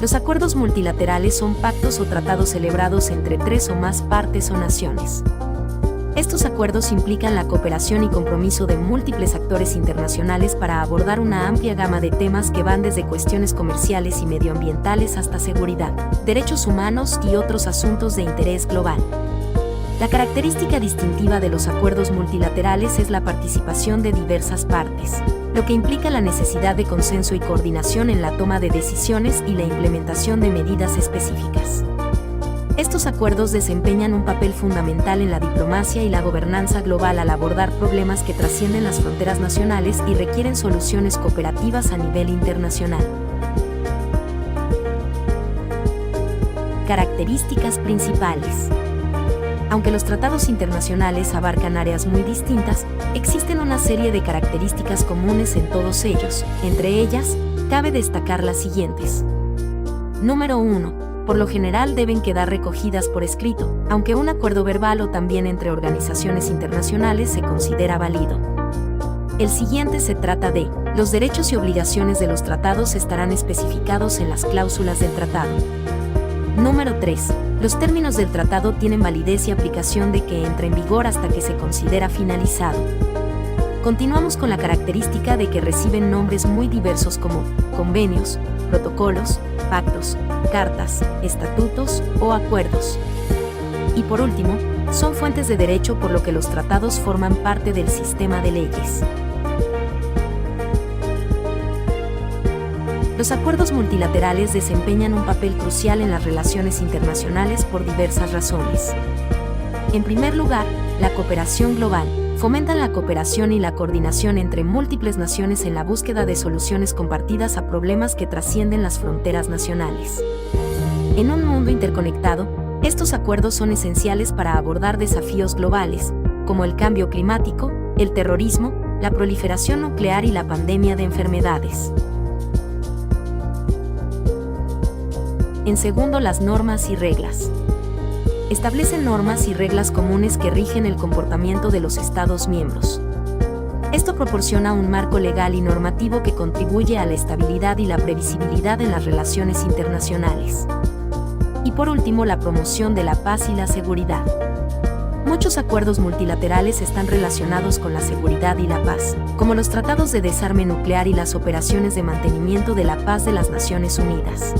Los acuerdos multilaterales son pactos o tratados celebrados entre 3 o más partes o naciones. Estos acuerdos implican la cooperación y compromiso de múltiples actores internacionales para abordar una amplia gama de temas que van desde cuestiones comerciales y medioambientales hasta seguridad, derechos humanos y otros asuntos de interés global. La característica distintiva de los acuerdos multilaterales es la participación de diversas partes, lo que implica la necesidad de consenso y coordinación en la toma de decisiones y la implementación de medidas específicas. Estos acuerdos desempeñan un papel fundamental en la diplomacia y la gobernanza global al abordar problemas que trascienden las fronteras nacionales y requieren soluciones cooperativas a nivel internacional. Características principales. Aunque los tratados internacionales abarcan áreas muy distintas, existen una serie de características comunes en todos ellos. Entre ellas, cabe destacar las siguientes. Número 1. Por lo general deben quedar recogidas por escrito, aunque un acuerdo verbal o también entre organizaciones internacionales se considera válido. El siguiente se trata de: los derechos y obligaciones de los tratados estarán especificados en las cláusulas del tratado. Número 3. Los términos del tratado tienen validez y aplicación de que entra en vigor hasta que se considera finalizado. Continuamos con la característica de que reciben nombres muy diversos como convenios, protocolos, pactos, cartas, estatutos o acuerdos. Y por último, son fuentes de derecho por lo que los tratados forman parte del sistema de leyes. Los acuerdos multilaterales desempeñan un papel crucial en las relaciones internacionales por diversas razones. En primer lugar, la cooperación global. Fomentan la cooperación y la coordinación entre múltiples naciones en la búsqueda de soluciones compartidas a problemas que trascienden las fronteras nacionales. En un mundo interconectado, estos acuerdos son esenciales para abordar desafíos globales, como el cambio climático, el terrorismo, la proliferación nuclear y la pandemia de enfermedades. En segundo, las normas y reglas. Establecen normas y reglas comunes que rigen el comportamiento de los Estados miembros. Esto proporciona un marco legal y normativo que contribuye a la estabilidad y la previsibilidad en las relaciones internacionales. Y por último, la promoción de la paz y la seguridad. Muchos acuerdos multilaterales están relacionados con la seguridad y la paz, como los tratados de desarme nuclear y las operaciones de mantenimiento de la paz de las Naciones Unidas.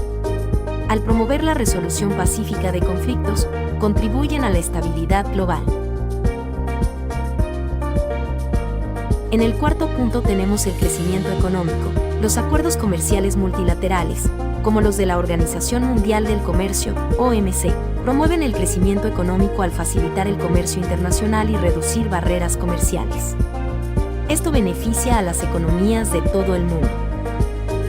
Al promover la resolución pacífica de conflictos, contribuyen a la estabilidad global. En el cuarto punto tenemos el crecimiento económico. Los acuerdos comerciales multilaterales, como los de la Organización Mundial del Comercio, OMC, promueven el crecimiento económico al facilitar el comercio internacional y reducir barreras comerciales. Esto beneficia a las economías de todo el mundo.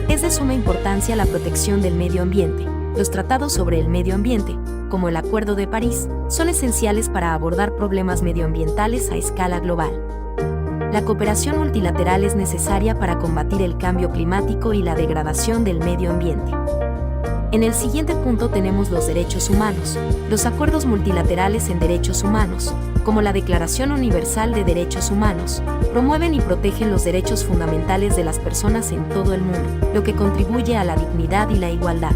Es de suma importancia la protección del medio ambiente. Los tratados sobre el medio ambiente, como el Acuerdo de París, son esenciales para abordar problemas medioambientales a escala global. La cooperación multilateral es necesaria para combatir el cambio climático y la degradación del medio ambiente. En el siguiente punto tenemos los derechos humanos. Los acuerdos multilaterales en derechos humanos, como la Declaración Universal de Derechos Humanos, promueven y protegen los derechos fundamentales de las personas en todo el mundo, lo que contribuye a la dignidad y la igualdad.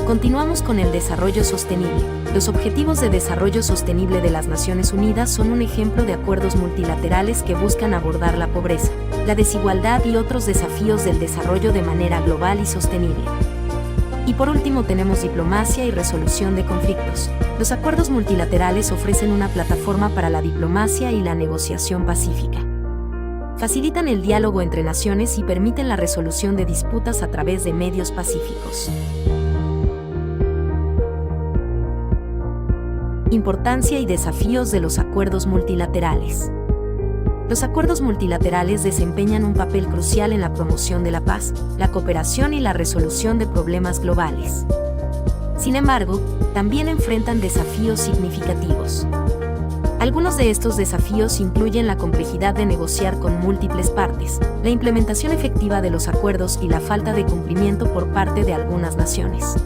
Continuamos con el desarrollo sostenible. Los Objetivos de Desarrollo Sostenible de las Naciones Unidas son un ejemplo de acuerdos multilaterales que buscan abordar la pobreza, la desigualdad y otros desafíos del desarrollo de manera global y sostenible. Y por último tenemos diplomacia y resolución de conflictos. Los acuerdos multilaterales ofrecen una plataforma para la diplomacia y la negociación pacífica. Facilitan el diálogo entre naciones y permiten la resolución de disputas a través de medios pacíficos. Importancia y desafíos de los acuerdos multilaterales. Los acuerdos multilaterales desempeñan un papel crucial en la promoción de la paz, la cooperación y la resolución de problemas globales. Sin embargo, también enfrentan desafíos significativos. Algunos de estos desafíos incluyen la complejidad de negociar con múltiples partes, la implementación efectiva de los acuerdos y la falta de cumplimiento por parte de algunas naciones.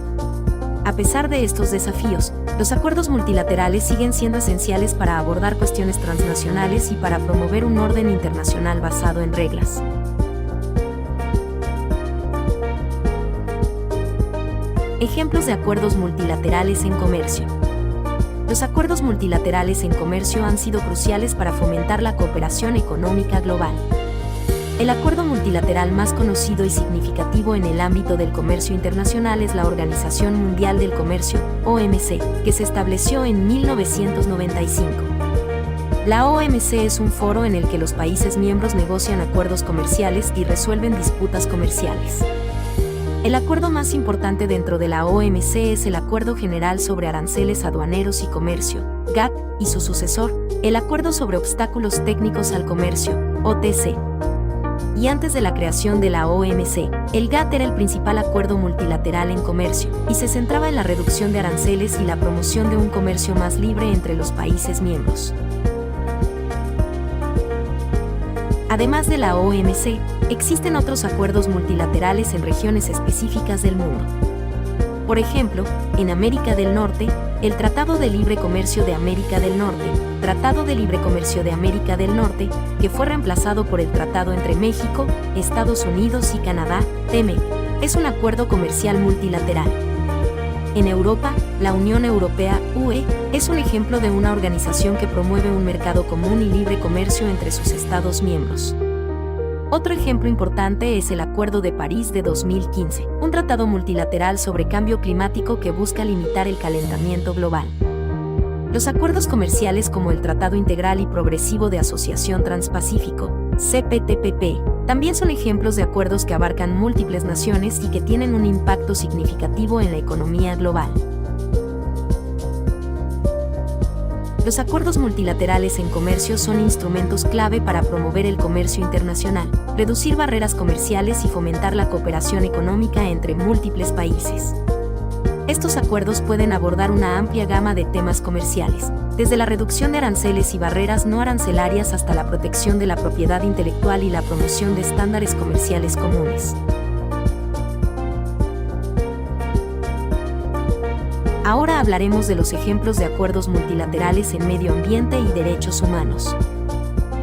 A pesar de estos desafíos, los acuerdos multilaterales siguen siendo esenciales para abordar cuestiones transnacionales y para promover un orden internacional basado en reglas. Ejemplos de acuerdos multilaterales en comercio. Los acuerdos multilaterales en comercio han sido cruciales para fomentar la cooperación económica global. El acuerdo multilateral más conocido y significativo en el ámbito del comercio internacional es la Organización Mundial del Comercio, OMC, que se estableció en 1995. La OMC es un foro en el que los países miembros negocian acuerdos comerciales y resuelven disputas comerciales. El acuerdo más importante dentro de la OMC es el Acuerdo General sobre Aranceles Aduaneros y Comercio, GATT, y su sucesor, el Acuerdo sobre Obstáculos Técnicos al Comercio, OTC. Y antes de la creación de la OMC, el GATT era el principal acuerdo multilateral en comercio, y se centraba en la reducción de aranceles y la promoción de un comercio más libre entre los países miembros. Además de la OMC, existen otros acuerdos multilaterales en regiones específicas del mundo. Por ejemplo, en América del Norte, el Tratado de Libre Comercio de América del Norte, Tratado de Libre Comercio de América del Norte, que fue reemplazado por el Tratado entre México, Estados Unidos y Canadá, TEMEC, es un acuerdo comercial multilateral. En Europa, la Unión Europea, UE, es un ejemplo de una organización que promueve un mercado común y libre comercio entre sus Estados miembros. Otro ejemplo importante es el Acuerdo de París de 2015, un tratado multilateral sobre cambio climático que busca limitar el calentamiento global. Los acuerdos comerciales como el Tratado Integral y Progresivo de Asociación Transpacífico, CPTPP, también son ejemplos de acuerdos que abarcan múltiples naciones y que tienen un impacto significativo en la economía global. Los acuerdos multilaterales en comercio son instrumentos clave para promover el comercio internacional, reducir barreras comerciales y fomentar la cooperación económica entre múltiples países. Estos acuerdos pueden abordar una amplia gama de temas comerciales, desde la reducción de aranceles y barreras no arancelarias hasta la protección de la propiedad intelectual y la promoción de estándares comerciales comunes. Ahora hablaremos de los ejemplos de acuerdos multilaterales en medio ambiente y derechos humanos.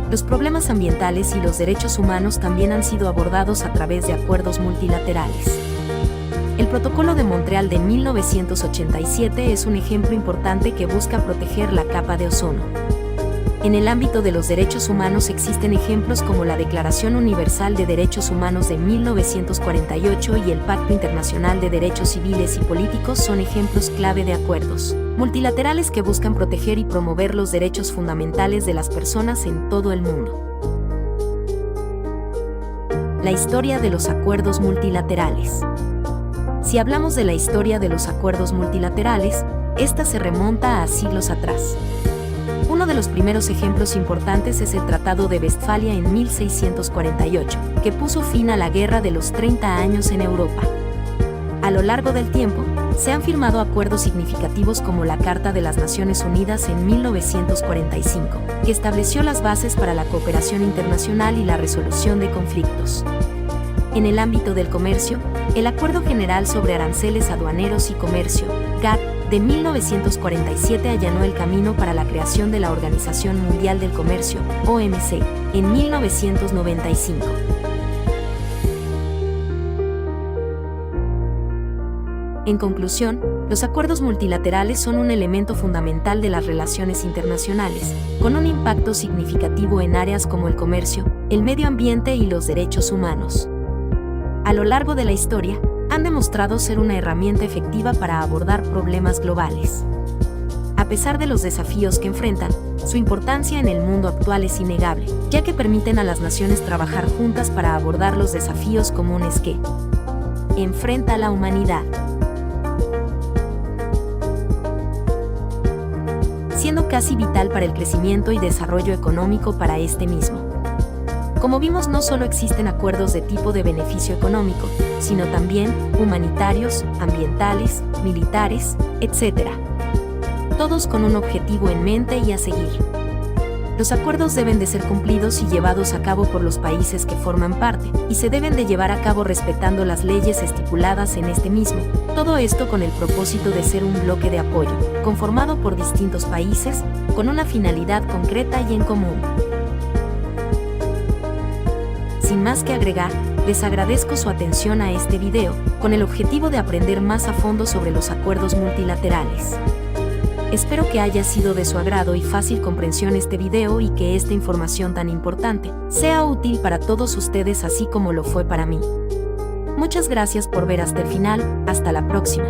Los problemas ambientales y los derechos humanos también han sido abordados a través de acuerdos multilaterales. El Protocolo de Montreal de 1987 es un ejemplo importante que busca proteger la capa de ozono. En el ámbito de los derechos humanos existen ejemplos como la Declaración Universal de Derechos Humanos de 1948 y el Pacto Internacional de Derechos Civiles y Políticos son ejemplos clave de acuerdos multilaterales que buscan proteger y promover los derechos fundamentales de las personas en todo el mundo. La historia de los acuerdos multilaterales. Si hablamos de la historia de los acuerdos multilaterales, esta se remonta a siglos atrás. Uno de los primeros ejemplos importantes es el Tratado de Westfalia en 1648, que puso fin a la Guerra de los 30 años en Europa. A lo largo del tiempo, se han firmado acuerdos significativos como la Carta de las Naciones Unidas en 1945, que estableció las bases para la cooperación internacional y la resolución de conflictos. En el ámbito del comercio, el Acuerdo General sobre Aranceles Aduaneros y Comercio, GATT, de 1947 allanó el camino para la creación de la Organización Mundial del Comercio, OMC, en 1995. En conclusión, los acuerdos multilaterales son un elemento fundamental de las relaciones internacionales, con un impacto significativo en áreas como el comercio, el medio ambiente y los derechos humanos. A lo largo de la historia, han demostrado ser una herramienta efectiva para abordar problemas globales. A pesar de los desafíos que enfrentan, su importancia en el mundo actual es innegable, ya que permiten a las naciones trabajar juntas para abordar los desafíos comunes que enfrenta la humanidad, siendo casi vital para el crecimiento y desarrollo económico para este mismo. Como vimos, no solo existen acuerdos de tipo de beneficio económico, sino también humanitarios, ambientales, militares, etc. Todos con un objetivo en mente y a seguir. Los acuerdos deben de ser cumplidos y llevados a cabo por los países que forman parte, y se deben de llevar a cabo respetando las leyes estipuladas en este mismo. Todo esto con el propósito de ser un bloque de apoyo, conformado por distintos países, con una finalidad concreta y en común. Sin más que agregar, Les agradezco su atención a este video, con el objetivo de aprender más a fondo sobre los acuerdos multilaterales. Espero que haya sido de su agrado y fácil comprensión este video y que esta información tan importante sea útil para todos ustedes así como lo fue para mí. Muchas gracias por ver hasta el final, hasta la próxima.